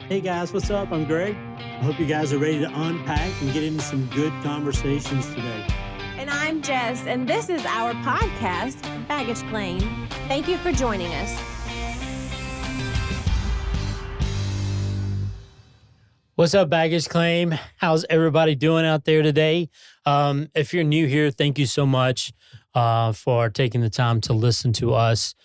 Hey guys, what's up? I'm Greg. I hope you guys are ready to unpack and get into some good conversations today. And I'm Jess, and this is our podcast, Baggage Claim. Thank you for joining us. What's up, Baggage Claim? How's everybody doing out there today? If you're new here, thank you so much for taking the time to listen to us.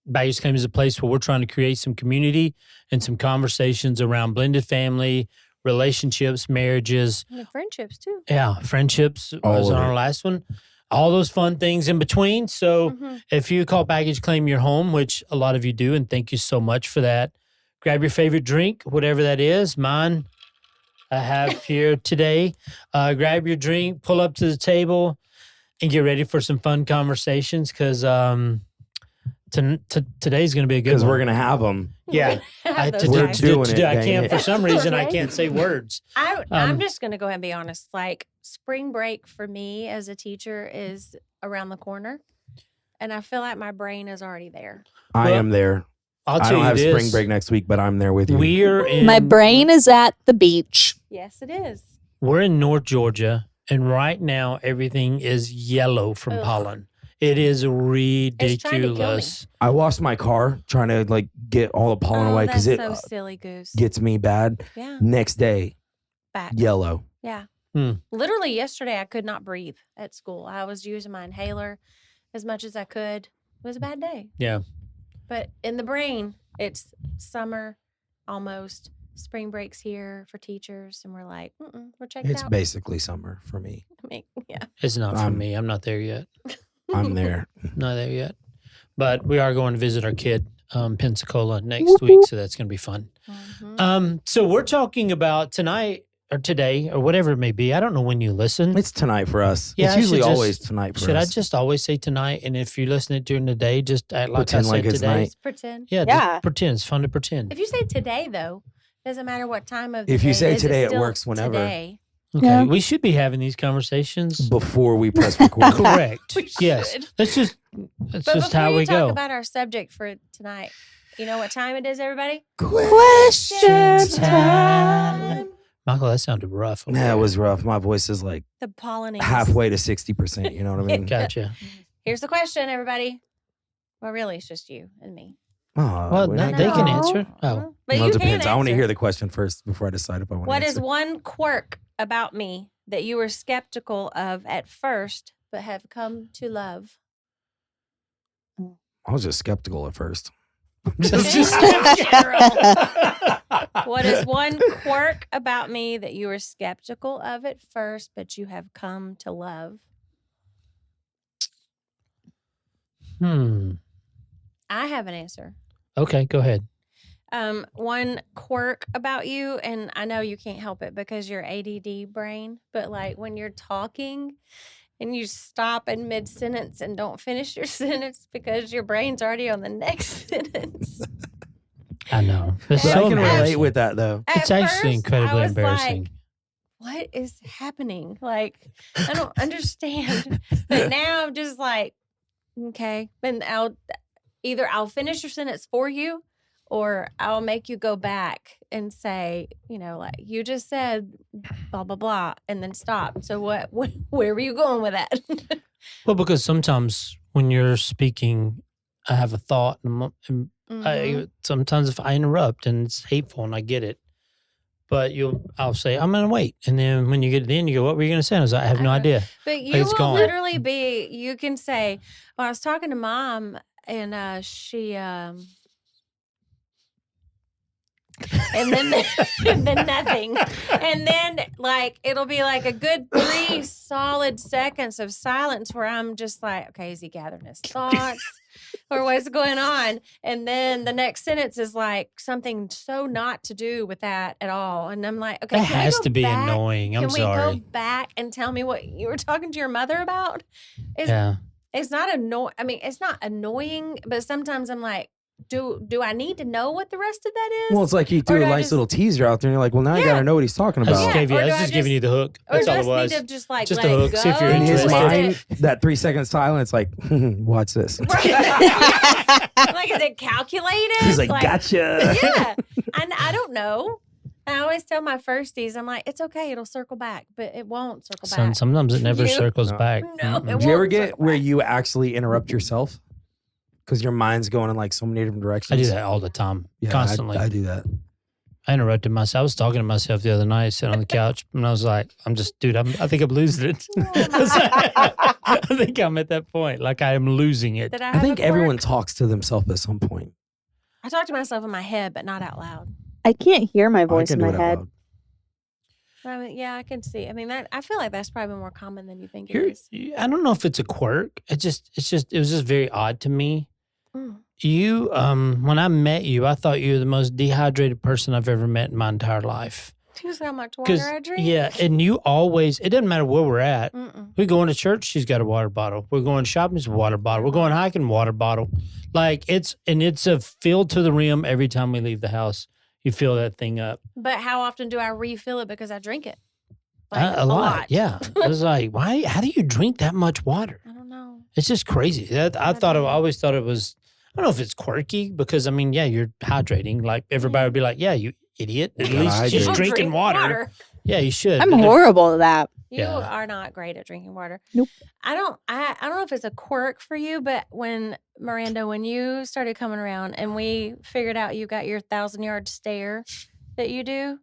Baggage Claim is a place where we're trying to create some community and some conversations around blended family, relationships, marriages. And friendships, too. Yeah, friendships was on our last one. All those fun things in between. So if you call Baggage Claim your home, which a lot of you do, and thank you so much for that, grab your favorite drink, whatever that is. Mine I have here today. Grab your drink, pull up to the table, and get ready for some fun conversations because today's going to be a good one. Because we're going to have them. Yeah. We're doing it, I dang can't, it. for some reason, I Okay. can't say words. I'm just going to go ahead and be honest. Like, spring break for me as a teacher is around the corner, and I feel like my brain is already there. I Well, am there. I'll I tell don't you have this. spring break next week, but I'm there with you. We're in, My brain is at the beach. Yes, it is. We're in North Georgia, and right now everything is yellow from Ugh. pollen. It is trying to kill me. ridiculous. I washed my car trying to get all the pollen away that's because it so silly, Goose. gets me bad. Yeah, Next day, back. yellow. Yeah. Hmm. Literally yesterday, I could not breathe at school. I was using my inhaler as much as I could. It was a bad day. Yeah. But in the brain, it's summer almost. Spring break's here for teachers, and we're like, we're checked It's out. basically summer for me. I mean, yeah. It's not for I'm- me. I'm not there yet. I'm there. Not there yet. But we are going to visit our kid, Pensacola, next week. So that's going to be fun. Mhm. So we're talking about tonight or today or whatever it may be. I don't know when you listen. It's tonight for us. Yeah, I it's usually should just- always tonight for Should I us. just always say tonight? And if you listen it during the day, just act like Pretend I said like it's today. night. Just pretend. Yeah, Yeah. just pretend. It's fun to pretend. If you say today, though, doesn't matter what time of the If you day say it is, today, it's it still works whenever. Today. Okay, Yeah. we should be having these conversations. Before we press record. Correct. We Yes. should. That's just But how before we you talk go. about our subject for tonight, you know what time it is, everybody? Question time. Michael, that sounded rough. over Yeah, it there. was rough. My voice is like The pollinators. halfway to 60%. You know what I mean? Gotcha. Here's the question, everybody. Well, really, it's just you and me. Oh, Well, we're no, not they gonna- can No. answer. Oh, But Well, you it depends. can I want to answer. hear the question first before I decide if I want to What answer. is one quirk about me that you were skeptical of at first, but have come to love? I was just skeptical at first. Just in general. What is one quirk about me that you were skeptical of at first, but you have come to love? I have an answer. Okay, go ahead. One quirk about you, and I know you can't help it because you're ADD brain, but like when you're talking and you stop in mid sentence and don't finish your sentence because your brain's already on the next sentence. I know. It's But so I can relate embarrassing. with that though. At It's actually first, incredibly I was embarrassing. Like, what is happening? Like, I don't understand. But now I'm just like, okay. And I'll finish your sentence for you, or I'll make you go back and say, like you just said, blah blah blah, and then stop. So what where were you going with that? Well, because sometimes when you're speaking, I have a thought, and Mhm. sometimes if I interrupt and it's hateful, and I get it, but I'll say I'm gonna wait, and then when you get to the end, you go, "What were you gonna say?" And I was like, "I have no idea." But you Like, it's will gone. literally be. You can say, "Well, I was talking to mom, and she." And then and then nothing. And then like it'll be like a good 3 solid seconds of silence where I'm just like, okay, is he gathering his thoughts? Or what's going on? And then the next sentence is like something so not to do with that at all. And I'm like, okay, That can we has go to be back? annoying. I'm Can we sorry. go back and tell me what you were talking to your mother about? Yeah. It's not annoying. I mean, it's not annoying, but sometimes I'm like, do I need to know what the rest of that is? Well, it's like you Or threw do a I nice just- little teaser out there, and you're like, well, now I Yeah. got to know what he's talking I just about. Yeah, gave you. or I was do I just giving you the hook. or That's all it just was. need to just like Just let a it hook, see if you're go? In his interested. mind, that 3 second silence, like, watch this. Right. Like, is it calculated? He's like, gotcha. Yeah. I don't know. I always tell my firsties, I'm like, it's okay, it'll circle back, but it won't circle back. Sometimes it never You- circles No. back. No, Mm-mm. it Do you ever won't get circle where back. you actually interrupt yourself? Because your mind's going in like so many different directions. I do that all the time, Yeah, constantly. I do that. I interrupted myself. I was talking to myself the other night, sitting on the couch, and I was like, I think I'm losing it. I think I'm at that point. Like I am losing it. Did I I have think a everyone quirk? talks to themselves at some point. I talk to myself in my head, but not out loud. I can't hear my I voice can in do my it out head. loud. I mean, yeah, I can see. I mean, I feel like that's probably more common than you think it You're, is. I don't know if it's a quirk. It was just very odd to me. Mm. You, when I met you, I thought you were the most dehydrated person I've ever met in my entire life. Do you see how much water I drink? Yeah, and you always, it doesn't matter where we're at. Mm-mm. We going to church, she's got a water bottle. We're going shopping, she's a water bottle. We're going hiking, water bottle. Like it's a filled to the rim every time we leave the house. You fill that thing up. But how often do I refill it because I drink it? A lot. Yeah. I was like, why? How do you drink that much water? I don't know. It's just crazy. I always thought it was, I don't know if it's quirky because I mean, yeah, you're hydrating. Like everybody would be like, yeah, you idiot. At Yeah, least I she's do. drinking Drink water. Yeah, you should. I'm But if- horrible at that. You Yeah. are not great at drinking water. Nope. I don't know if it's a quirk for you, but when Miranda, when you started coming around and we figured out you got your 1,000-yard stare that you do,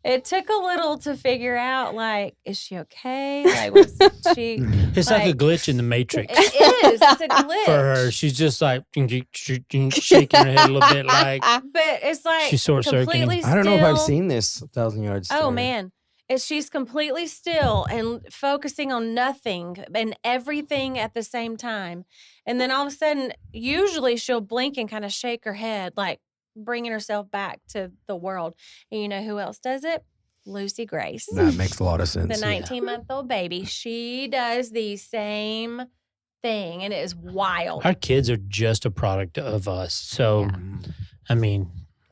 it took a little to figure out, like, is she okay? Like, was she? It's like a like- glitch in the Matrix It is. It's a glitch. for her. She's just like shaking her head a little bit, like But it's like she's short circuiting. completely I don't know if I've still. seen this 1,000 yards. Oh stare. man. She's completely still and focusing on nothing and everything at the same time. And then all of a sudden, usually she'll blink and kind of shake her head, like bringing herself back to the world. And you know who else does it? Lucy Grace, That makes a lot of the sense. 19-month-old baby. She does the same thing, and it is wild. Our kids are just a product of us. So, Mm. I mean,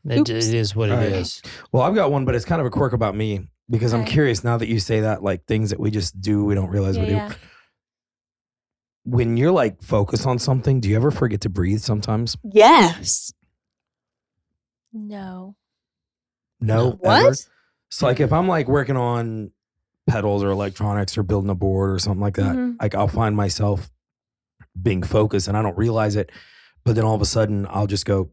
it Oops. is what it All right. is. Well, I've got one, but it's kind of a quirk about me because I'm Okay. curious now that you say that, like things that we just do, we don't realize we do. Yeah. When you're like focused on something, do you ever forget to breathe sometimes? Yes. No. No. What? Ever? So like if I'm like working on pedals or electronics or building a board or something like that, Mhm. like I'll find myself being focused and I don't realize it, but then all of a sudden I'll just go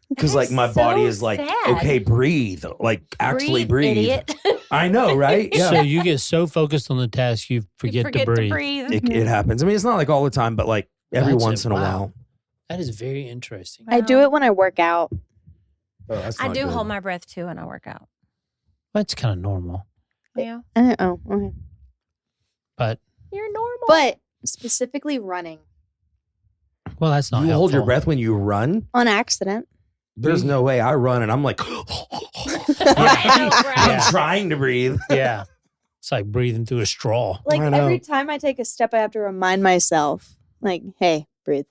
because like That's my body so is like, sad. okay, breathe, like actually breathe. Idiot. I know, right? Yeah. So you get so focused on the task, you forget, to breathe. It happens. I mean, it's not like all the time, but like every That's once it. in a Wow. while. That is very interesting. I do it when I work out. Oh, that's I not do good. hold my breath too when I work out. That's kind of normal. Yeah. Oh, okay. But, You're normal. But specifically running well, that's not You hold your helpful. breath when you run. on accident. There's no way I run and I'm like, I know, I'm right? trying to breathe. Yeah. It's like breathing through a straw. Like I know. every time I take a step, I have to remind myself, like, hey, breathe.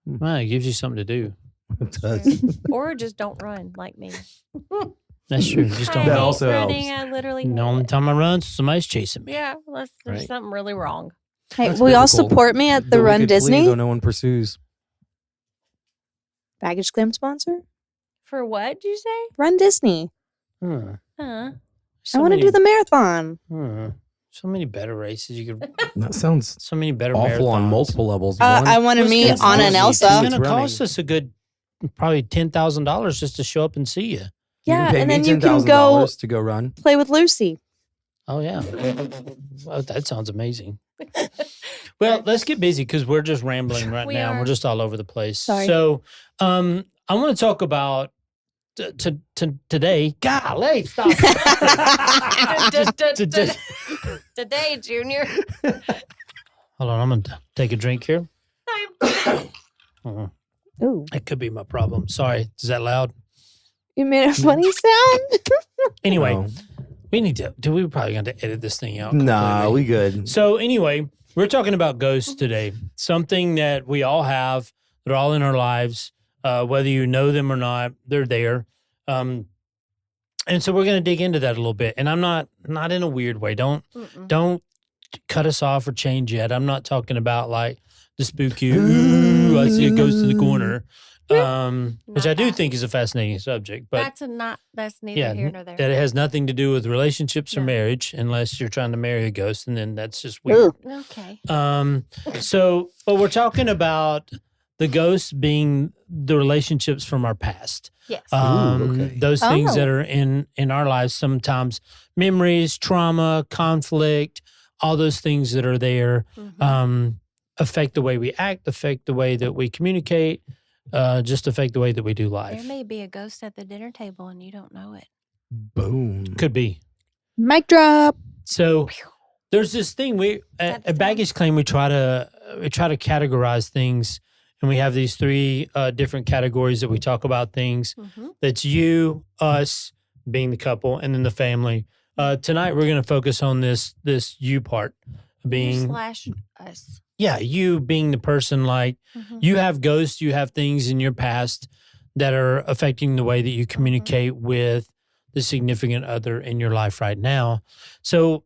Well, it gives you something to do. It does. Or just don't run like me. That's true. Just I don't That hate run. also running. helps. I literally The hate only it. time I run, somebody's chasing me. Yeah, unless there's Right. something really wrong. Hey, That's will y'all biblical. support me at the Though we Run could flee, Disney? though no one pursues. Baggage claim sponsor? For what did you say? Run Disney. Hmm. Huh? I want to do the marathon. So many better races. You could. That sounds So many better awful on marathons. multiple levels. I want to Well, meet it's Anna and gonna- Elsa. It's It's going to running. cost us a good, probably $10,000 just to show up and see you. Yeah, pay and me then you can $10,000 go to go run. play with Lucy. Oh yeah, well, that sounds amazing. Well, let's get busy because we're just rambling right We now. are. We're just all over the place. Sorry. So, I want to talk about today. Golly, stop. Today, Junior. Hold on, I'm gonna take a drink here. Uh, Ooh, That could be my problem. Sorry, is that loud? you made a funny sound. Anyway, No. we need to. Do we probably going to edit this thing out? Nah, completely? we good. So anyway, we're talking about ghosts today. Something that we all have. They're all in our lives. Whether you know them or not, they're there. And so we're going to dig into that a little bit. And I'm not in a weird way. Don't cut us off or change yet. I'm not talking about like the spooky. Ooh, I see a ghost in the corner. which I do that. think is a fascinating subject. But that's neither yeah, here nor there. that it has nothing to do with relationships or No. marriage, unless you're trying to marry a ghost, and then that's just weird. Ooh. Okay. But we're talking about the ghosts being the relationships from our past. Yes. okay. Those things that Oh. are in our lives, sometimes memories, trauma, conflict, all those things that are there Mhm. affect the way we act, affect the way that we communicate, just affect the way that we do There life. may be a ghost at the dinner table and you don't know it. Boom. Could be. Mic drop. So there's this thing we That's at Baggage Claim we try to categorize things, and we have these three different categories that we talk about things. Mhm. That's you, us, being the couple, and then the family. Tonight we're going to focus on this you part, being /us. you being the person. Like Mhm. you have ghosts, you have things in your past that are affecting the way that you communicate with the significant other in your life right now. So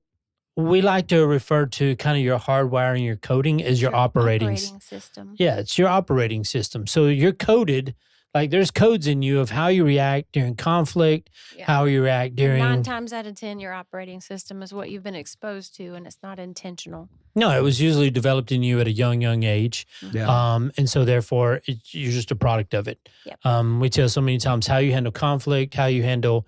we like to refer to kind of your hardwiring, your coding as your operating system. yeah, it's your operating system. So you're coded, like there's codes in you of how you react during conflict, Yeah. how you react during. 9 times out of 10, your operating system is what you've been exposed to, and it's not intentional. No, it was usually developed in you at a young age. Yeah. And so therefore you're just a product of it. Yep. We tell so many times how you handle conflict, how you handle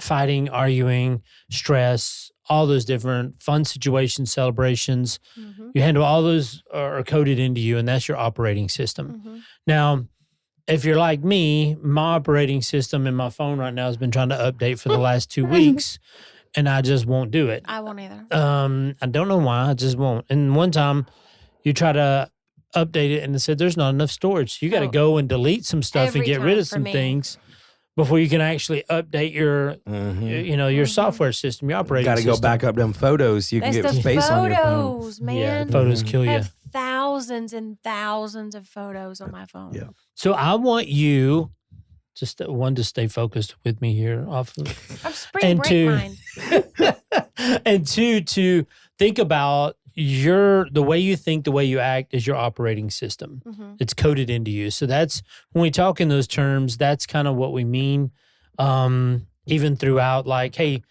fighting, arguing, stress, all those different fun situations, celebrations. Mhm. You handle all those are coded into you, and that's your operating system. Mhm. Now, if you're like me, my operating system in my phone right now has been trying to update for the last 2 weeks, and I just won't do it. I won't either. I don't know why, I just won't. And one time you try to update it and it said there's not enough storage. You got to Oh. go and delete some stuff and Every get rid time of for some me. things before you can actually update your Mhm. your Mhm. software system, your operating Got to system. go back up them photos so you can That's get the space on your phone. photos, Yeah, man. the photos Mhm. kill I you. have thousands and thousands of photos on my phone. Yeah. So I want you just one to stay focused with me here off of I'm spring And break to- mine. and two, to think about the way you think, the way you act is your operating system. Mhm. It's coded into you. So that's when we talk in those terms, that's kind of what we mean. Even throughout, like, hey,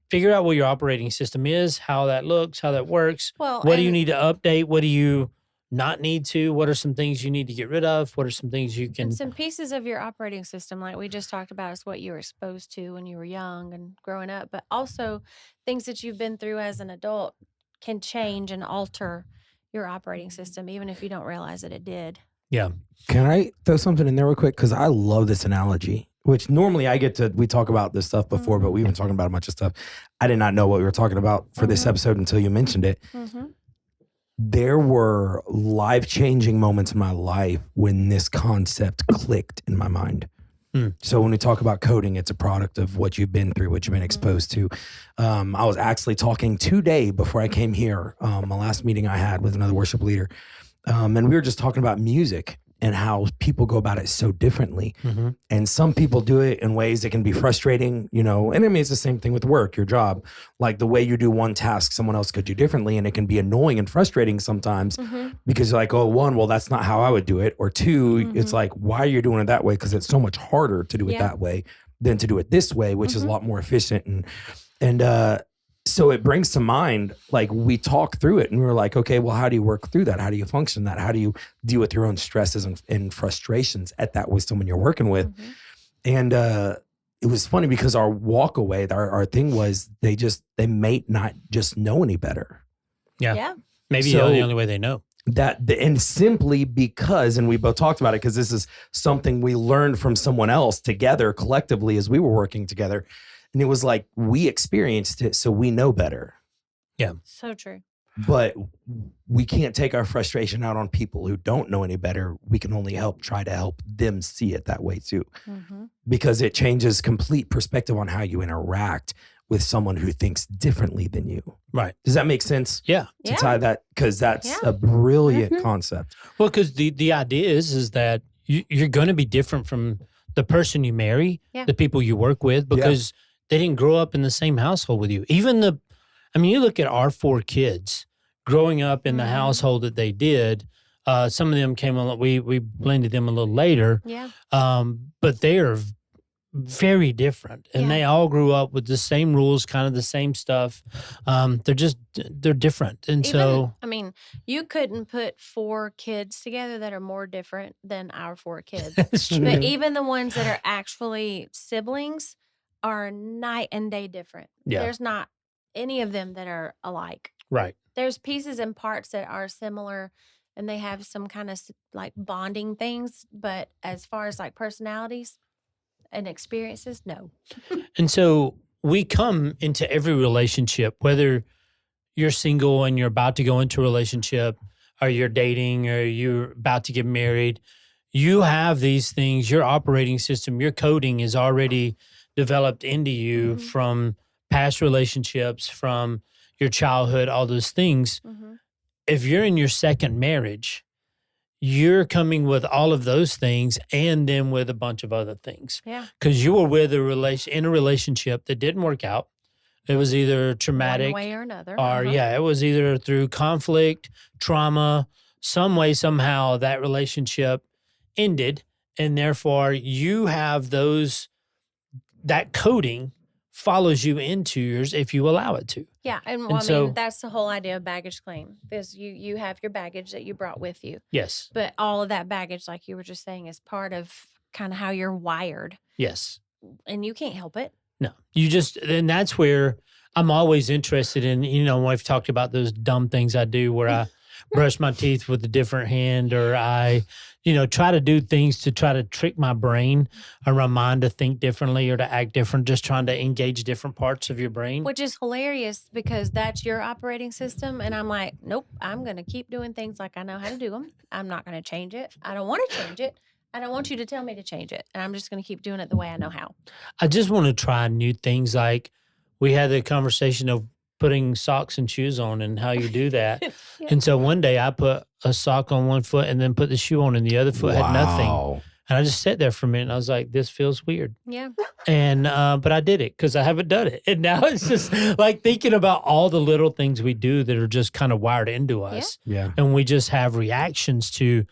figure out what your operating system is, how that looks, how that works. Well, What do you and- need to update? What do you not need to? What are some things you need to get rid of? What are some things you can? And some pieces of your operating system, like we just talked about, is what you were exposed to when you were young and growing up, but also things that you've been through as an adult can change and alter your operating system, even if you don't realize that it did. Can I throw something in there real quick? Because I love this analogy, which normally we talk about this stuff before, but we've been talking about a bunch of stuff. I did not know what we were talking about for this Mhm. episode until you mentioned it. Mm-hmm. There were life-changing moments in my life when this concept clicked in my mind. Hmm. So when we talk about coding, it's a product of what you've been through, what you've been exposed to. I was actually talking today before I came here, my last meeting I had with another worship leader. And we were just talking about music and how people go about it so differently. Mhm. And some people do it in ways that can be frustrating, and I mean, it's the same thing with work, your job. Like the way you do one task, someone else could do differently. And it can be annoying and frustrating sometimes Mm-hmm. because you're like, oh, one, well, that's not how I would do it. Or two, it's Mhm. like, why are you doing it that way? Because it's so much harder to do it Yeah. that way than to do it this way, which is a Mhm. lot more efficient. And so it brings to mind, like we talk through it and we're like, okay, well, how do you work through that? How do you function that? How do you deal with your own stresses and frustrations at that with someone you're working with? Mm-hmm. And it was funny because our walk away, our thing was they may not just know any better. Yeah. Yeah. Maybe So- the only way they know. And simply because, and we both talked about it because this is something we learned from someone else together collectively as we were working together. And it was like, we experienced it, so we know better. So true. But we can't take our frustration out on people who don't know any better. We can only try to help them see it that way too, Mm-hmm. because it changes complete perspective on how you interact with someone who thinks differently than you. Right. Does that make sense? Yeah. To Yeah. tie that, because that's Yeah. a brilliant Mhm. concept. Well, because the idea is that you're going to be different from the person you marry, Yeah. the people you work with, because they didn't grow up in the same household with you. You look at our 4 kids growing up in the Mhm. household that they did. Some of them came on. We blended them a little later. Yeah. But they are very different, and Yeah. they all grew up with the same rules, kind of the same stuff. They're different, and so I mean, you couldn't put 4 kids together that are more different than our 4 kids. it's true. But even the ones that are actually siblings are night and day different. Yeah. There's not any of them that are alike. Right. There's pieces and parts that are similar and they have some kind of like bonding things. But as far as like personalities and experiences, no. And so we come into every relationship, whether you're single and you're about to go into a relationship, or you're dating, or you're about to get married. You have these things, your operating system, your coding is already developed into you Mhm. from past relationships, from your childhood, all those things. Mm-hmm. If you're in your second marriage, you're coming with all of those things and then with a bunch of other things. Yeah. Because you were with in a relationship that didn't work out. It was either traumatic, One way or another. or it was either through conflict, trauma, some way, somehow that relationship ended. And therefore you have that coding follows you into yours if you allow it to. Yeah, and And well, I so- mean that's the whole idea of baggage claim. Is you have your baggage that you brought with you, Yes. but all of that baggage, like you were just saying, is part of kind of how you're wired, Yes. and you can't help it. No, and that's where I'm always interested in, I've talked about those dumb things I do where I brush my teeth with a different hand, or I, try to do things to try to trick my brain or my mind to think differently or to act different, just trying to engage different parts of your brain. Which is hilarious because that's your operating system, and I'm like, nope, I'm gonna keep doing things like I know how to do them. I'm not gonna change it. I don't want to change it. I don't want you to tell me to change it, and I'm just gonna keep doing it the way I know how. I just want to try new things. Like we had the conversation of putting socks and shoes on and how you do that. Yeah. And so one day I put a sock on one foot and then put the shoe on and the other foot had nothing. Wow. And I just sat there for a minute and I was like, this feels weird. Yeah, And, but I did it because I haven't done it. And now it's just like thinking about all the little things we do that are just kind of wired into us. Yeah. And we just have reactions to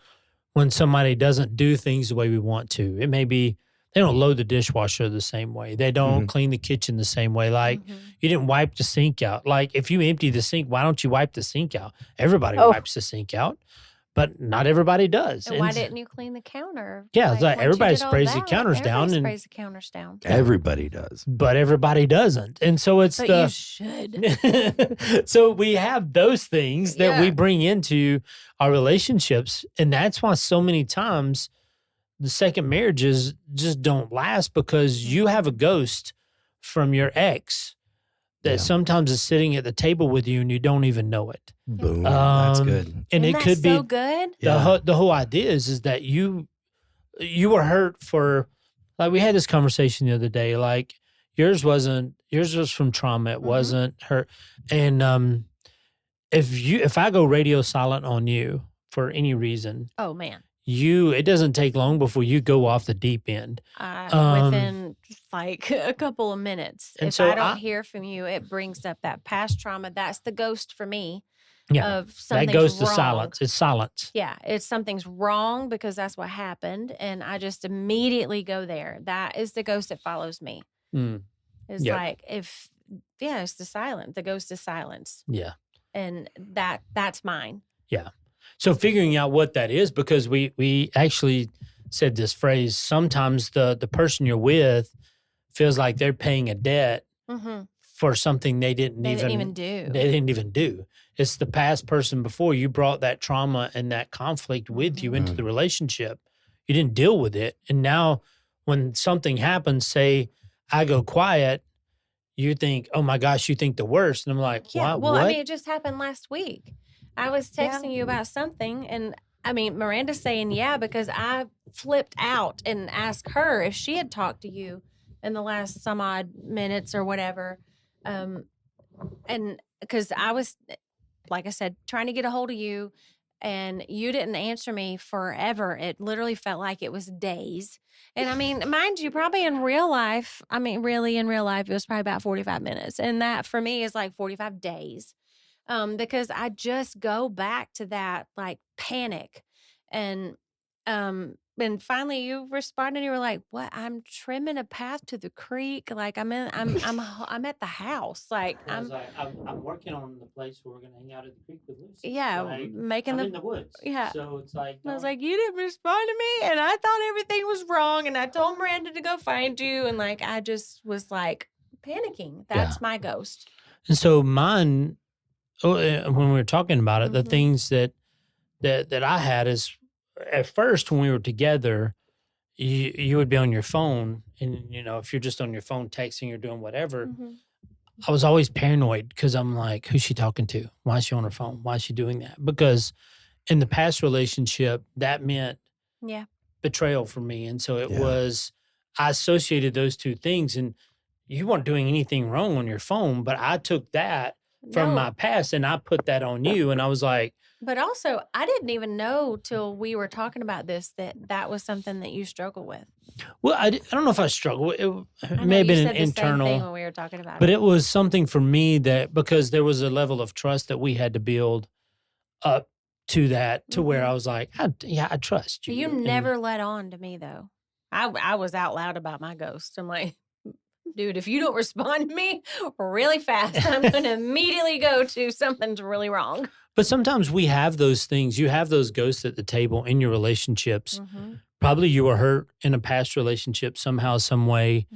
when somebody doesn't do things the way we want to. It may be they don't load the dishwasher the same way. They don't clean the kitchen the same way. Like Mhm. you didn't wipe the sink out. Like if you empty the sink, why don't you wipe the sink out? Everybody Oh. wipes the sink out, but not everybody does. And why And- didn't you clean the counter? Yeah, it's like once you everybody did all sprays the that, counters down everybody and- sprays the counters down. Everybody does. but everybody doesn't. And so it's But the you should. so we have those things that we Yeah. bring into our relationships, and that's why so many times the second marriages just don't last because you have a ghost from your ex that Yeah. sometimes is sitting at the table with you and you don't even know it. Boom. That's good. And Isn't it that could so be good. Yeah. the whole idea is that you were hurt for, like we had this conversation the other day, like yours was from trauma. It Mhm. wasn't hurt. And if I go radio silent on you for any reason, Oh man, it doesn't take long before you go off the deep end. within like a couple of minutes, And if so I don't I- hear from you, it brings up that past trauma. That's the ghost for me Yeah. of something. That goes to silence. It's silence. Yeah, it's something's wrong because that's what happened, and I just immediately go there. That is the ghost that follows me. Mm, It's Yep. like it's the silence. The ghost is silence, yeah. and that's mine. So figuring out what that is, because we actually said this phrase, sometimes the person you're with feels like they're paying a debt Mm-hmm. for something they didn't They even didn't even do. they didn't even do. It's the past person before you brought that trauma and that conflict with you into Mhm. the relationship. You didn't deal with it. And now when something happens, say I go quiet, you think, oh my gosh, you think the worst. And I'm like, Yeah. what? Well, what? I mean, it just happened last week. I was Yeah. texting you about something, and I mean, Miranda's saying yeah because I flipped out and asked her if she had talked to you in the last some odd minutes or whatever. And because I was, like I said, trying to get a hold of you, and you didn't answer me forever. It literally felt like it was days. And I mean, mind you, probably in real life, really in real life, it was probably about 45 minutes. And that for me is like 45 days. because I just go back to that like panic. And finally you responded, you were like, what? I'm trimming a path to the creek. Like I'm at the house. Like I'm working on the place where we're gonna hang out at the creek with Lucy. yeah, Like, making I'm the in the woods. yeah. So it's like I was like, you didn't respond to me, and I thought everything was wrong, and I told Miranda to go find you, and like I just was like panicking. That's my ghost. and so mine. When we were talking about it, the Mhm. things that I had is at first when we were together, you would be on your phone, and if you're just on your phone texting or doing whatever, Mhm. I was always paranoid because I'm like, who's she talking to? Why is she on her phone? Why is she doing that? Because in the past relationship, that meant Yeah. betrayal for me. And so Yeah. I associated those two things. And you weren't doing anything wrong on your phone, but I took that from No, my past and I put that on you. And I was like, but also I didn't even know till we were talking about this that was something that you struggle with. well, I don't know if I struggle. It I know may have you been said an the same thing internal, when we were talking about but it. it was something for me that because there was a level of trust that we had to build up to that to where Mhm. I was like, I trust you. You And- never let on to me though. I was out loud about my ghost. I'm like, dude, if you don't respond to me really fast, I'm going to immediately go to something's really wrong. But sometimes we have those things. You have those ghosts at the table in your relationships. Mhm. Probably you were hurt in a past relationship somehow, some way,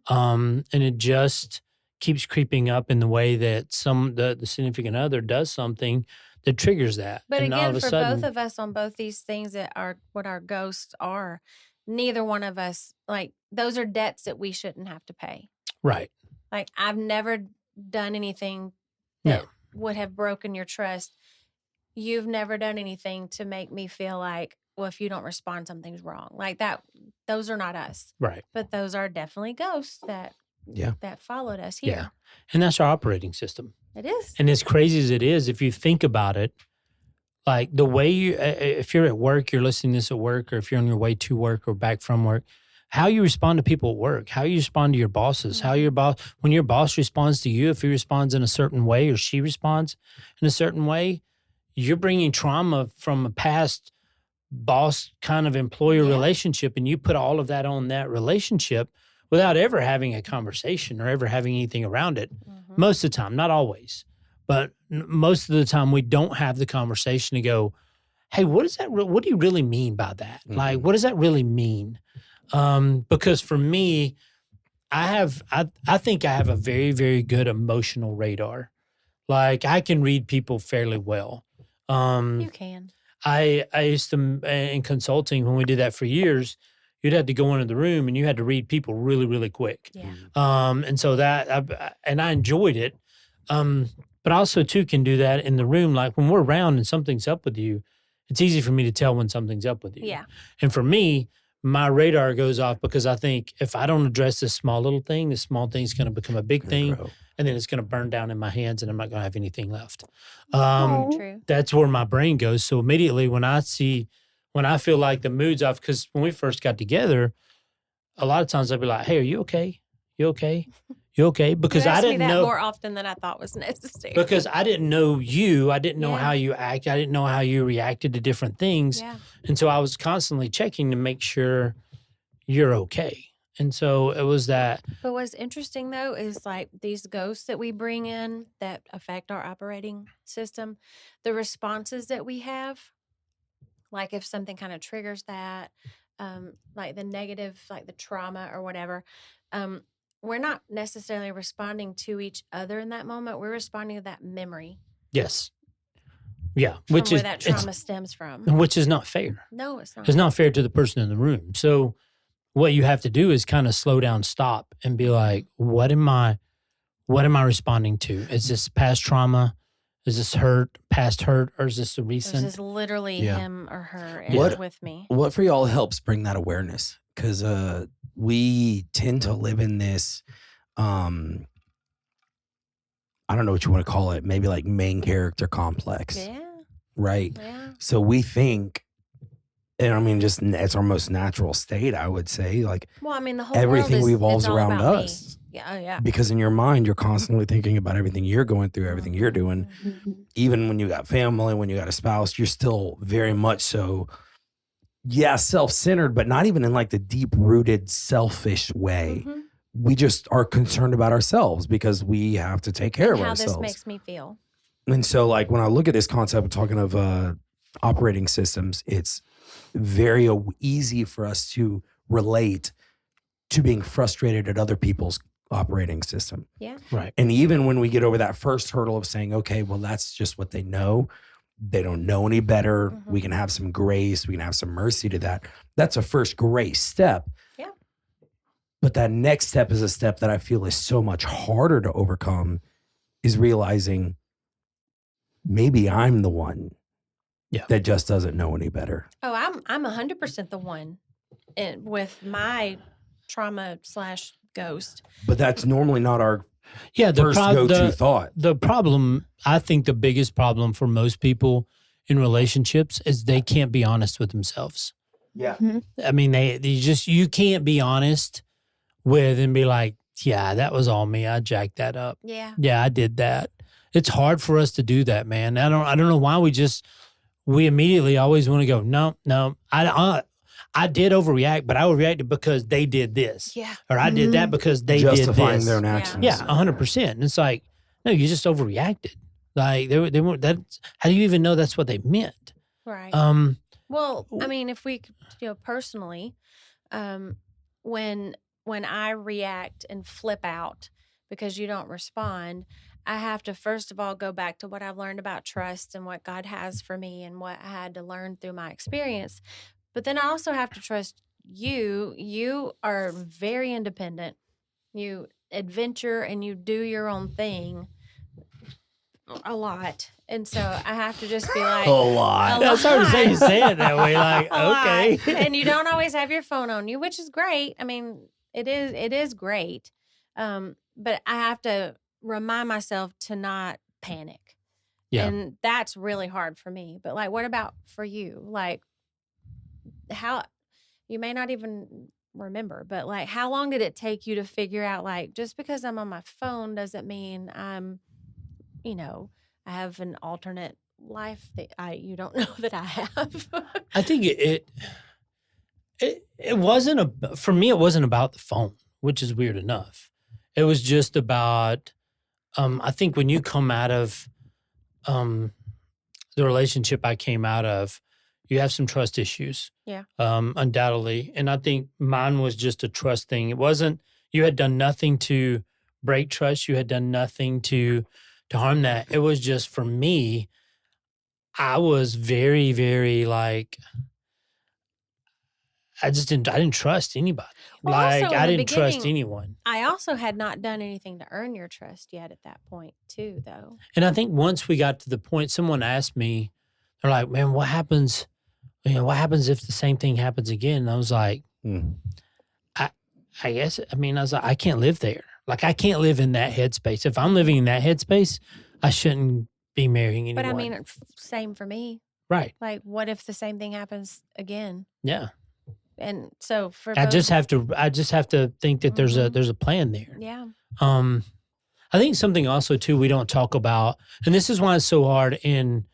Mhm. and it just keeps creeping up in the way that the significant other does something that triggers that. But and all again, of a for sudden, both of us on both these things that are what our ghosts are, neither one of us, like, those are debts that we shouldn't have to pay. right? Like, I've never done anything No. that would have broken your trust. You've never done anything to make me feel like, well, if you don't respond, something's wrong. Like that, those are not us. Right. But those are definitely ghosts that Yeah. followed us Yeah. here. And that's our operating system. It is. And as crazy as it is, if you think about it, like the way if you're at work, you're listening to this at work, or if you're on your way to work or back from work, how you respond to people at work, how you respond to your bosses, how your boss, when your boss responds to you, if he responds in a certain way or she responds in a certain way, you're bringing trauma from a past boss kind of employer relationship, and you put all of that on that relationship without ever having a conversation or ever having anything around it. Mhm. Most of the time, not always, but most of the time we don't have the conversation to go, hey, what is that? What do you really mean by that? Like, what does that really mean? Because for me, I think I have a very, very good emotional radar. Like I can read people fairly well. You can. I used to, in consulting, when we did that for years, you'd have to go into the room and you had to read people really, really quick. Yeah. And so I enjoyed it. But I also too can do that in the room. Like when we're around and something's up with you, it's easy for me to tell when something's up with you. Yeah. And for me, my radar goes off because I think if I don't address this small little thing, this small thing's going to become a big thing, and then it's going to burn down in my hands, and I'm not going to have anything left. True. That's where my brain goes. So immediately when I feel like the mood's off, because when we first got together, a lot of times I'd be like, "Hey, are you okay? You okay? You okay?" Because You I asked me didn't that know. more often than I thought was necessary. Because I didn't know you. I didn't know Yeah. how you act. I didn't know how you reacted to different things. Yeah. And so I was constantly checking to make sure you're okay. And so it was that. But what's interesting though is like these ghosts that we bring in that affect our operating system, the responses that we have, like if something kind of triggers that, like the negative, like the trauma or whatever, we're not necessarily responding to each other in that moment. We're responding to that memory Yes. Yeah. from Which where is that trauma stems from. which is not fair. No, it's not. It's not fair to the person in the room. So what you have to do is kind of slow down, stop, and be like, what am I responding to? Is this past trauma? Is this past hurt, or is this a This recent? is literally Yeah. him or her What- with me. What for y'all helps bring that awareness? Because we tend to live in this, I don't know what you want to call it, maybe like main character complex, Yeah. right? Yeah. So we think And I mean, just it's our most natural state, I would say. Like Well, I mean, the whole everything world is, revolves it's all around about me. us. Yeah, oh, yeah. Because in your mind, you're constantly thinking about everything you're going through, everything you're doing. Even when you got family, when you got a spouse, you're still very much so, self-centered, but not even in like the deep-rooted selfish way. Mhm. We just are concerned about ourselves because we have to take care And of how ourselves. this makes me feel. And so, like, when I look at this concept of talking of operating systems, it's very easy for us to relate to being frustrated at other people's operating system. Yeah. Right. And even when we get over that first hurdle of saying, okay, well, that's just what they know. They don't know any better. Mhm. We can have some grace. We can have some mercy to that. That's a first grace step. Yeah. But that next step is a step that I feel is so much harder to overcome, is realizing maybe I'm the one that just doesn't know any better. Oh, I'm 100% the one with my trauma / ghost. But that's normally not our Yeah. first go-to thought. The problem, I think the biggest problem for most people in relationships is they can't be honest with themselves. Yeah. I mean, you can't be honest with and be like, yeah, that was all me. I jacked that up. Yeah. Yeah, I did that. It's hard for us to do that, man. I don't know why we immediately always want to go, no, I did overreact, but I overreacted because they did this. Yeah. Or I did that because they did Justifying this. their own actions. Yeah, 100%. And it's like, no, you just overreacted. Like they weren't that. How do you even know that's what they meant? Right. Um, Well, I mean, if we, personally, when I react and flip out because you don't respond, I have to first of all go back to what I've learned about trust and what God has for me and what I had to learn through my experience. But then I also have to trust you. You are very independent. You adventure and you do your own thing a lot. And so I have to just be like, A lot. That's hard to say. You say it that way, like a lot. okay. And you don't always have your phone on you, which is great. I mean, it is great. But I have to remind myself to not panic. Yeah. And that's really hard for me. But like, what about for you? Like, how, you may not even remember, but like, how long did it take you to figure out, like, just because I'm on my phone doesn't mean I'm, I have an alternate life that you don't know that I have. I think it wasn't for me. It wasn't about the phone, which is weird enough. It was just about. I think when you come out of the relationship I came out of, you have some trust issues. Yeah. Undoubtedly. And I think mine was just a trust thing. It wasn't, you had done nothing to break trust. You had done nothing to harm that. It was just for me, I was very, very like, I didn't trust anybody. Well, like also in I the didn't trust beginning, anyone. I also had not done anything to earn your trust yet at that point too, though. And I think once we got to the point, someone asked me, they're like, man, what happens? What happens if the same thing happens again? And I was like, I guess, I was like, I can't live there. Like, I can't live in that headspace. If I'm living in that headspace, I shouldn't be marrying anyone. But I mean, same for me. Right. Like, what if the same thing happens again? Yeah. And so for I both, just have to think that there's a plan there. yeah. I think something also too we don't talk about, and this is why it's so hard in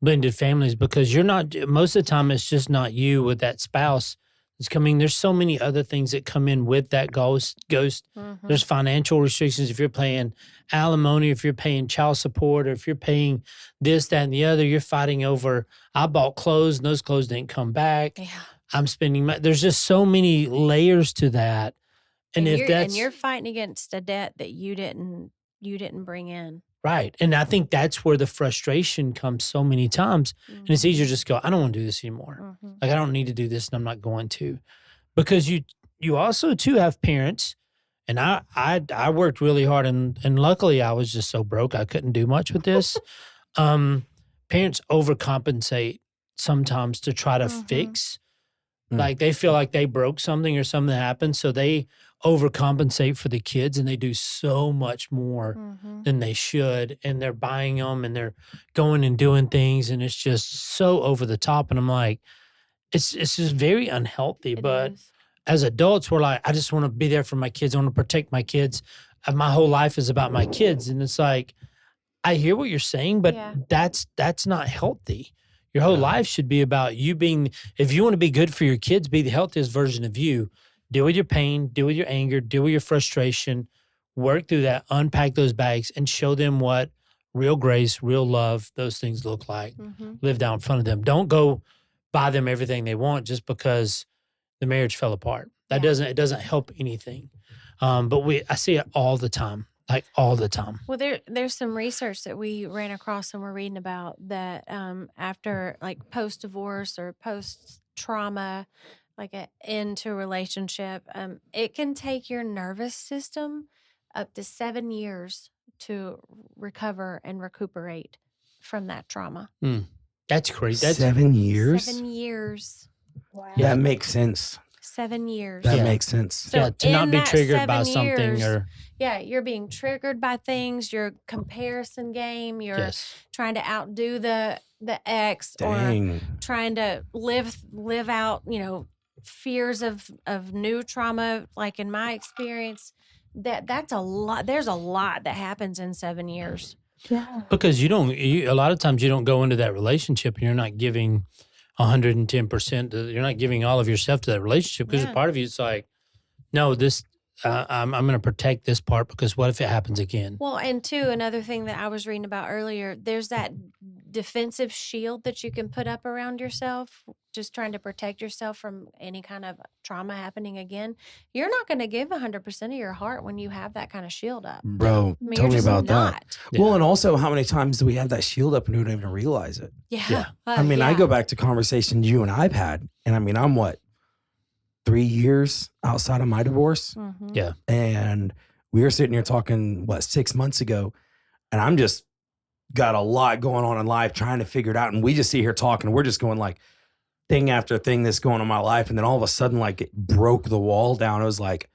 blended families, because you're not, most of the time it's just not you with that spouse that's coming. There's so many other things that come in with that ghost. Mhm. There's financial restrictions. If you're paying alimony, if you're paying child support, or if you're paying this, that, and the other, you're fighting over, I bought clothes and those clothes didn't come back. Yeah. I'm spending money. There's just so many layers to that. And if you're fighting against a debt that you didn't bring in. right. And I think that's where the frustration comes so many times. And it's easier to just go, I don't want to do this anymore. Mhm. Like, I don't need to do this and I'm not going to. Because you also too have parents. And I worked really hard and luckily I was just so broke I couldn't do much with this. Parents overcompensate sometimes to try to Mhm. fix. Mm. Like they feel like they broke something or something happened. So they overcompensate for the kids and they do so much more Mhm. than they should. And they're buying them and they're going and doing things. And it's just so over the top. And I'm like, it's just very unhealthy. It But is. as adults, we're like, I just want to be there for my kids. I want to protect my kids. My whole life is about my kids. And it's like, I hear what you're saying, but Yeah. that's not healthy. Your whole life should be about you being, if you want to be good for your kids, be the healthiest version of you. Deal with your pain, deal with your anger, deal with your frustration, work through that, unpack those bags, and show them what real grace, real love, those things look like. Mm-hmm. Live down in front of them. Don't go buy them everything they want just because the marriage fell apart. That Yeah. it doesn't help anything. But I see it all the time, like all the time. Well, there's some research that we ran across and we're reading about that after like post divorce or post trauma, like an end to a relationship, it can take your nervous system up to 7 years to recover and recuperate from that trauma. That's crazy. That's 7 years. 7 years. Wow. Yeah. That makes sense. 7 years. That Yeah. makes sense. So yeah, to not in be that triggered by 7 something years, or Yeah, you're being triggered by things. Your comparison game. You're yes. trying to outdo the ex, or Dang. trying to live out, fears of new trauma. Like in my experience, that's a lot. There's a lot that happens in 7 years. Yeah. Because a lot of times you don't go into that relationship and you're not giving 110%. You're not giving all of yourself to that relationship because Yeah. a part of you is like, no, this, I'm going to protect this part because what if it happens again? Well, and two, another thing that I was reading about earlier, there's that defensive shield that you can put up around yourself, just trying to protect yourself from any kind of trauma happening again. You're not going to give 100% of your heart when you have that kind of shield up. Bro, I mean, tell you're me just about that. not. Yeah. Well, and also, how many times do we have that shield up and we don't even realize it? Yeah. Yeah. I mean, I go back to conversations you and I've had, and I mean, I'm what, 3 years outside of my divorce? Mm-hmm. Yeah. And we were sitting here talking, 6 months ago, and I'm just got a lot going on in life trying to figure it out. And we just sit here talking, we're just going like thing after thing that's going on in my life. And then all of a sudden, like it broke the wall down. It was like,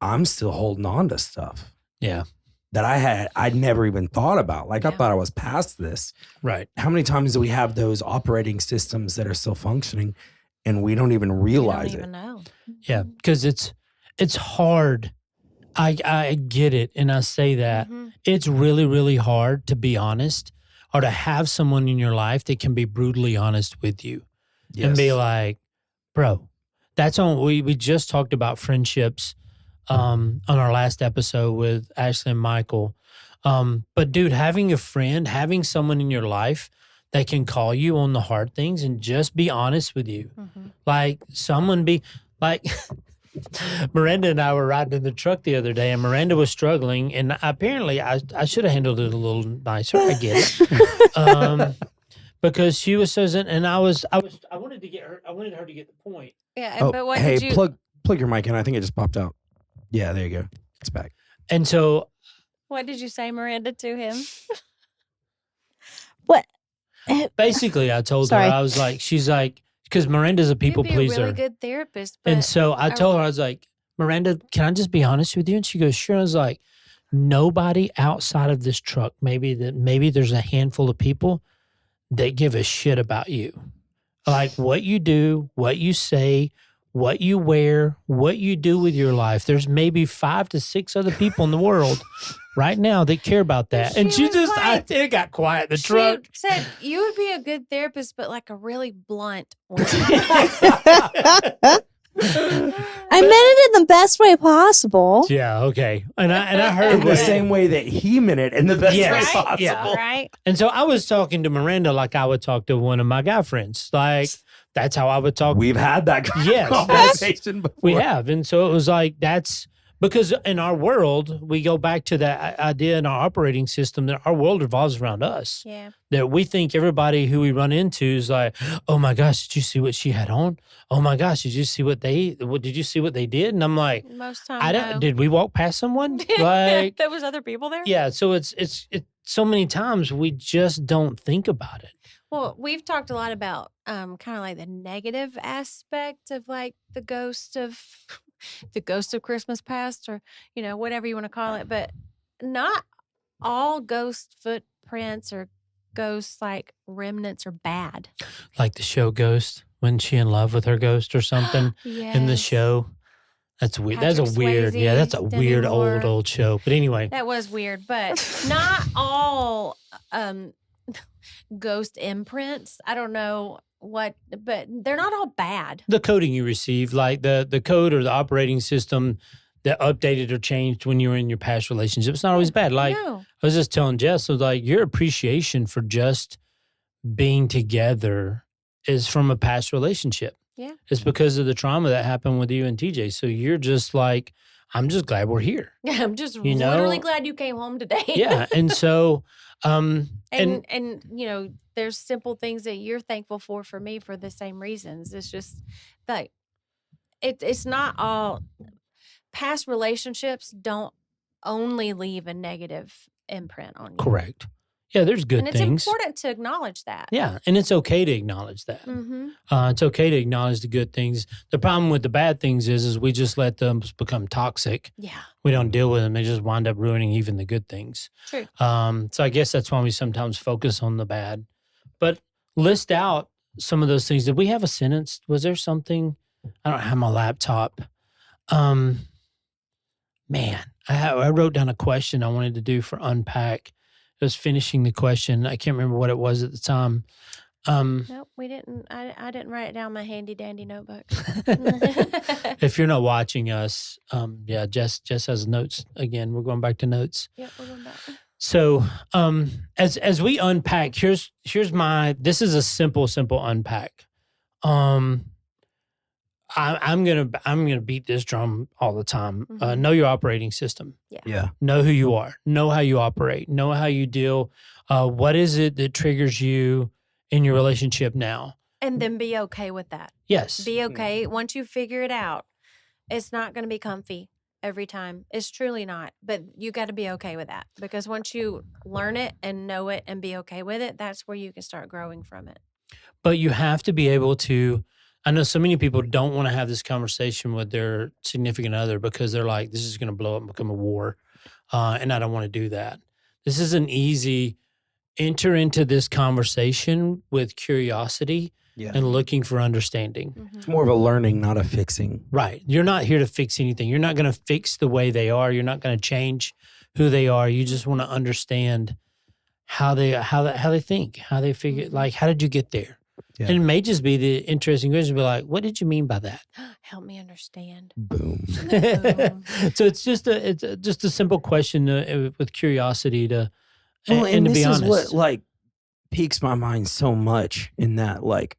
I'm still holding on to stuff Yeah. that I'd never even thought about. Like I Yeah. thought I was past this. Right. How many times do we have those operating systems that are still functioning and we don't even You realize don't it? even know. Yeah. Because it's hard. I get it. And I say that. Mhm. It's really, really hard to be honest or to have someone in your life that can be brutally honest with you and be Yes. like, bro, that's on. We just talked about friendships on our last episode with Ashley and Michael. But dude, having a friend, having someone in your life that can call you on the hard things and just be honest with you. Mhm. Like someone be like Miranda and I were riding in the truck the other day and Miranda was struggling and apparently I should have handled it a little nicer. I get it. Because she was so and I wanted her to get the point. Yeah. Oh, But what hey, did you? plug your mic in. I think it just popped out. Yeah, there you go. It's back. And so What did you say, Miranda, to him? What? basically I told Sorry. her, I was like, she's like, because Miranda's a people You'd be pleaser. a really good therapist, but And so I told her, I was like, Miranda, can I just be honest with you? And she goes, sure. I was like, nobody outside of this truck, maybe there's a handful of people that give a shit about you. Like what you do, what you say, what you wear, what you do with your life. There's maybe 5 to 6 other people in the world right now that care about that. And She she was just, like- it got quiet in the she truck. said you would be a good therapist, but like a really blunt one. I meant it in the best way possible. Yeah, okay. And I heard In the what- same way that he meant it in the best Yes, way possible. yeah. Right? And so I was talking to Miranda like I would talk to one of my guy friends. Like that's how I would talk. We've had that Yes, conversation before. We have. And so it was like, that's because in our world, we go back to that idea in our operating system that our world revolves around us. Yeah. That we think everybody who we run into is like, oh my gosh, did you see what she had on? Oh my gosh, did you see what did you see what they did? And I'm like, Most times. I don't, did we walk past someone? Like, there was other people there. yeah. So it's so many times we just don't think about it. Well, we've talked a lot about kind of like the negative aspect of like the ghost of Christmas past, or whatever you want to call it, but not all ghost footprints or ghost like remnants are bad. Like the show Ghost. Wasn't she in love with her ghost or something in the Yes. show? That's weird. That's a Patrick weird. Yeah, that's a Swayze, Demi weird Moore. old show. But anyway, That was weird, but not all ghost imprints. I don't know what, but they're not all bad. the coding you receive, like the code or the operating system that updated or changed when you were in your past relationship, it's not always bad. Like No. I was just telling Jess, so like your appreciation for just being together is from a past relationship. Yeah. It's because of the trauma that happened with you and TJ. So you're just like, I'm just glad we're here. I'm just You know? literally glad you came home today. Yeah. And so, and and you know, there's simple things that you're thankful for me for the same reasons. It's just like it's not all past relationships don't only leave a negative imprint on you. correct. Yeah, there's good And it's things. important to acknowledge that. Yeah. And it's okay to acknowledge that. Mm-hmm. It's okay to acknowledge the good things. The problem with the bad things is we just let them become toxic. Yeah. We don't deal with them. They just wind up ruining even the good things. True. So I guess that's why we sometimes focus on the bad. But list out some of those things. Did we have a sentence? Was there something? I don't have my laptop. Man, I wrote down a question I wanted to do for Unpack. It was finishing the question. I can't remember what it was at the time. Nope, we didn't. I didn't write it down in my handy dandy notebook. If you're not watching us, yeah, Jess has notes again. We're going back to notes. Yep, we're going back. So, as we unpack, here's my. This is a simple unpack. I'm gonna beat this drum all the time. Mhm. Know your operating system. Yeah. Know who you are. Know how you operate. Know how you deal. What is it that triggers you in your relationship now? And then be okay with that. Yes. Be okay. Once you figure it out, it's not going to be comfy every time. It's truly not. But you got to be okay with that because once you learn it and know it and be okay with it, that's where you can start growing from it. But you have to be able to. I know so many people don't want to have this conversation with their significant other because they're like, this is going to blow up and become a war. And I don't want to do that. This is an easy enter into this conversation with curiosity Yeah. and looking for understanding. Mhm. It's more of a learning, not a fixing. Right. You're not here to fix anything. You're not going to fix the way they are. You're not going to change who they are. You just want to understand how they think, how they figure, like, how did you get there? Yeah. And it may just be the interesting question, be like, what did you mean by that? Help me understand. Boom. So it's just a simple question with curiosity to, Well, and to this be is honest. what like piques my mind so much in that like,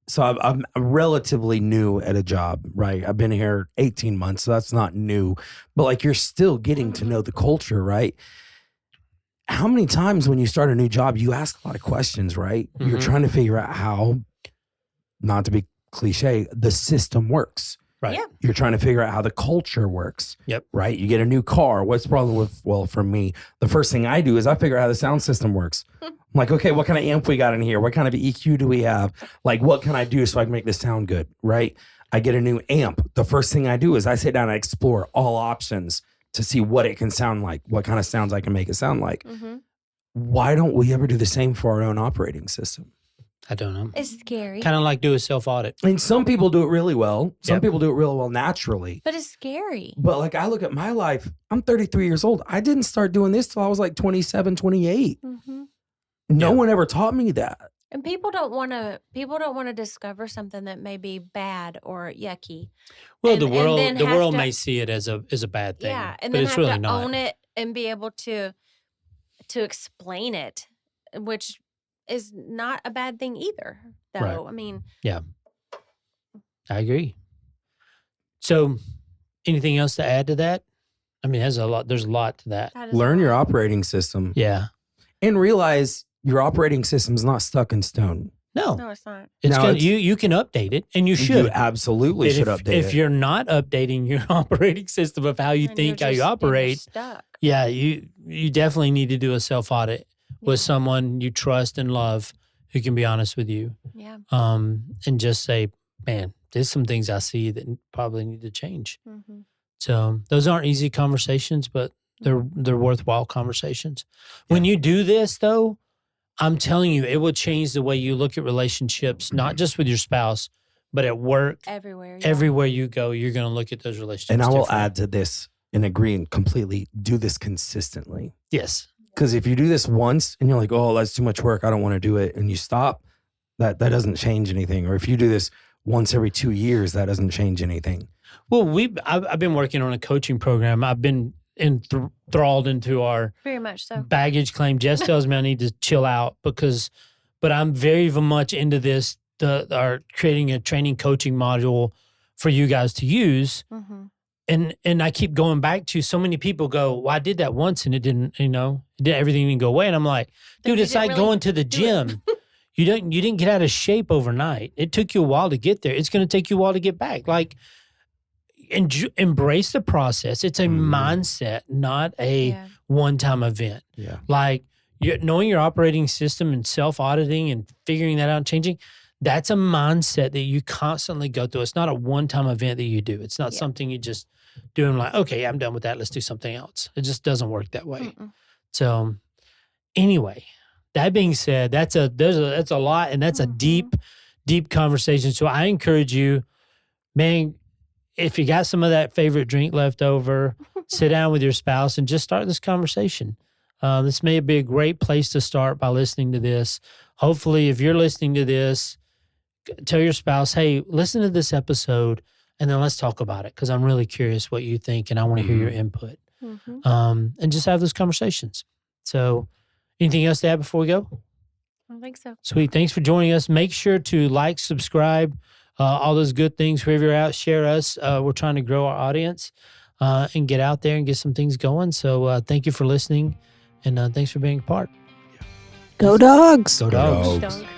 so I'm relatively new at a job, right? I've been here 18 months, so that's not new, but like you're still getting to know the culture, right? How many times when you start a new job, you ask a lot of questions, right? You're Mhm. trying to figure out how, not to be cliche, the system works. Right. Yeah. You're trying to figure out how the culture works. Yep. Right. You get a new car. What's the problem with, well, for me, the first thing I do is I figure out how the sound system works. I'm like, okay, what kind of amp we got in here? What kind of EQ do we have? Like, what can I do so I can make this sound good? Right. I get a new amp. The first thing I do is I sit down and explore all options to see what it can sound like, what kind of sounds I can make it sound like. Mm-hmm. Why don't we ever do the same for our own operating system? I don't know. It's scary, Kind of like do a self audit. I mean, some people do it really well. Some Yep. people do it really well naturally. but it's scary. But like I look at my life, I'm 33 years old. I didn't start doing this till I was like 27, 28. Mm-hmm. No Yeah. one ever taught me that. And people don't want to discover something that may be bad or yucky. Well, And- the and world then the have world to- may see it as a bad thing. Yeah, and but then it's have really to not. own it and be able to explain it, which is not a bad thing either. Though Right. I mean, I agree. So, anything else to add to that? I mean, there's a lot to that. that is Learn a your lot. operating system Yeah. and realize your operating system's not stuck in stone. No, No, it's not. it's No, gonna, it's- you can update it, and you should. You absolutely And should if, update if it. you're not updating your operating system of how you And think, you're how you just- and you're operate, stuck. yeah, you definitely need to do a self audit with Yeah. someone you trust and love who can be honest with you, Yeah. and just say, man, there's some things I see that probably need to change. Mm-hmm. So those aren't easy conversations, but they're worthwhile conversations. When you do this, though, I'm telling you, it will change the way you look at relationships, not just with your spouse, but at work. Everywhere. Everywhere you go, you're going to look at those relationships. And I will differently. add to this and agree completely. Do this consistently. Yes. Because if you do this once and you're like, oh, that's too much work, I don't want to do it, and you stop, that doesn't change anything. Or if you do this once every 2 years, that doesn't change anything. Well, I've been working on a coaching program. I've been enthralled into our Very much so. baggage claim. Jess tells me I need to chill out but I'm very much into this. Our creating a training coaching module for you guys to use. Mm-hmm. And I keep going back to so many people go, well, I did that once and it didn't, everything didn't go away. And I'm like, dude, it's like going to the gym. You didn't get out of shape overnight. It took you a while to get there. It's going to take you a while to get back. Like, embrace the process. It's a mindset, not a one-time event. Yeah. Like, knowing your operating system and self-auditing and figuring that out and changing, that's a mindset that you constantly go through. It's not a one-time event that you do. It's not something you just do and like, okay, I'm done with that. Let's do something else. It just doesn't work that way. Mm-mm. So anyway, that being said, that's a lot, and that's a deep conversation. So I encourage you, man, if you got some of that favorite drink left over, sit down with your spouse and just start this conversation. This may be a great place to start by listening to this. Hopefully, if you're listening to this, tell your spouse, hey, listen to this episode, and then let's talk about it because I'm really curious what you think, and I want to hear your input. Mm-hmm. And just have those conversations. So anything else to add before we go? I think so. Sweet. Thanks for joining us. Make sure to like, subscribe, all those good things. Whoever you're out, share us. We're trying to grow our audience and get out there and get some things going. So thank you for listening, and thanks for being a part. Go dogs. Go Dogs. Dogs. Dunk.